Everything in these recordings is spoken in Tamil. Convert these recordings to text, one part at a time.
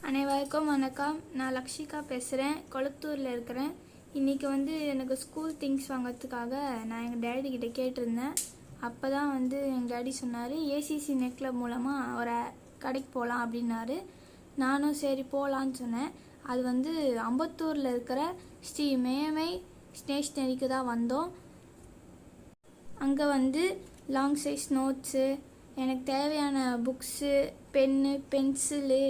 அனைவருக்கும் வணக்கம். நான் லக்ஷிகா பேசுகிறேன். கொளத்தூரில் இருக்கிறேன். இன்றைக்கி எனக்கு ஸ்கூல் திங்ஸ் வாங்கிறதுக்காக நான் எங்கள் டேடி கிட்டே கேட்டிருந்தேன். அப்போ தான் எங்கள் டேடி சொன்னார், ஏசிசி நெட் கிளப் மூலமாக ஒரு கடைக்கு போகலாம் அப்படின்னாரு. நானும் சரி போகலான்னு சொன்னேன். அது அம்பத்தூரில் இருக்கிற ஸ்ரீ மேமை ஸ்டேஷ்னரிக்கு தான் வந்தோம். அங்கே லாங் சைஸ் நோட்ஸு, எனக்கு தேவையான புக்ஸு, பென்னு, பென்சிலு,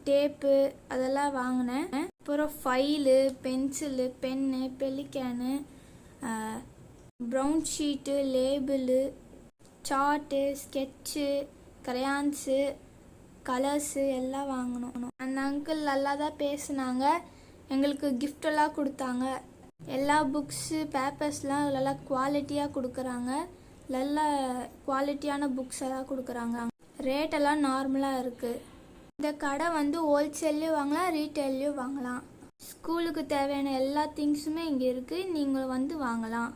டேப்பு அதெல்லாம் வாங்கினேன். அப்புறம் file, pencil, pen, Pelikan, brown sheet, label, chart, sketch, crayons, colours எல்லாம் வாங்கினோம். அந்த அங்கிள் நல்லா தான் பேசுனாங்க. எங்களுக்கு கிஃப்டெல்லாம் கொடுத்தாங்க. எல்லா புக்ஸு பேப்பர்ஸ்லாம் நல்லா குவாலிட்டியாக கொடுக்குறாங்க. நல்ல குவாலிட்டியான புக்ஸ் எல்லாம் கொடுக்குறாங்க. ரேட்டெல்லாம் நார்மலாக இருக்குது. இந்த கடை ஹோல்சேல்லையும் வாங்கலாம், ரீட்டெயிலையும் வாங்கலாம். ஸ்கூலுக்கு தேவையான எல்லா திங்ஸுமே இங்கே இருக்குது. நீங்கள் வாங்கலாம்.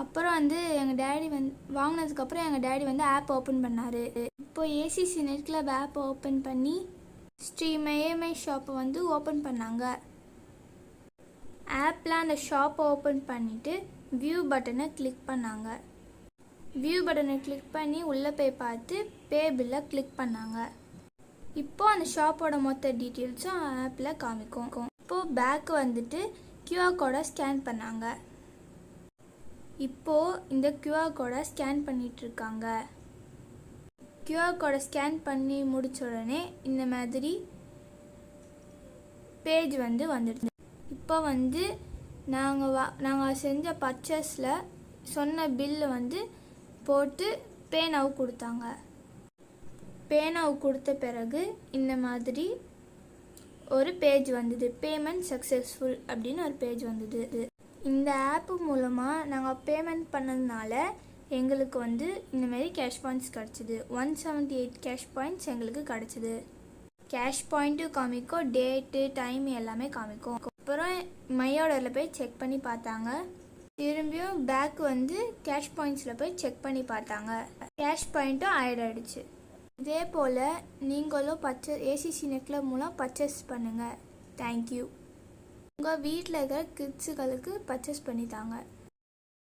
அப்புறம் எங்கள் டேடி வாங்கினதுக்கப்புறம் எங்கள் டேடி ஆப் ஓப்பன் பண்ணார். இப்போ ACC net club app open பண்ணி ஸ்ரீ மேமை ஷாப்பை ஓப்பன் பண்ணாங்க. ஆப்பில் அந்த ஷாப்பை ஓப்பன் பண்ணிவிட்டு வியூ பட்டனை கிளிக் பண்ணாங்க. வியூ பட்டனை கிளிக் பண்ணி உள்ளே போய் பார்த்து பே பில்லை கிளிக் பண்ணாங்க. இப்போது அந்த ஷாப்போட மொத்த டீட்டெயில்ஸும் ஆப்பில் காமிக்கும். இப்போது பேக்கு QR கோடை ஸ்கேன் பண்ணாங்க. இப்போது இந்த QR கோடை ஸ்கேன் பண்ணிகிட்ருக்காங்க. QR கோடை ஸ்கேன் பண்ணி முடித்த உடனே இந்த மாதிரி பேஜ் வந்துடுது. இப்போ நாங்கள் செஞ்ச பர்ச்சேஸில் சொன்ன பில்லு போட்டு பே நவ் கொடுத்தாங்க. பே நவ் கொடுத்த பிறகு இந்த மாதிரி ஒரு பேஜ் வந்தது. பேமெண்ட் சக்ஸஸ்ஃபுல் அப்படின்னு ஒரு பேஜ் வந்தது. இந்த ஆப்பு மூலமாக நாங்கள் பேமெண்ட் பண்ணதுனால எங்களுக்கு இந்தமாரி கேஷ் பாயிண்ட்ஸ் கிடச்சிது. 178 கேஷ் பாயிண்ட்ஸ் எங்களுக்கு கிடச்சிது. கேஷ் பாயிண்ட்டும் காமிக்கும், டேட்டு, டைம் எல்லாமே காமிக்கும். அப்புறம் மை ஆர்டரில் போய் செக் பண்ணி பார்த்தாங்க. திரும்பியும் பேக் கேஷ் பாயிண்ட்ஸில் போய் செக் பண்ணி பார்த்தாங்க. கேஷ் பாயிண்ட்டும் ஆட் ஆகிடுச்சு. இதே போல் நீங்களும் ஏசிசி நெட் கிளப் மூலம் பர்ச்சேஸ் பண்ணுங்கள். தேங்க்யூ. உங்கள் வீட்டில் இருக்கிற கிட்ஸுகளுக்கு பர்ச்சேஸ் பண்ணி தாங்க.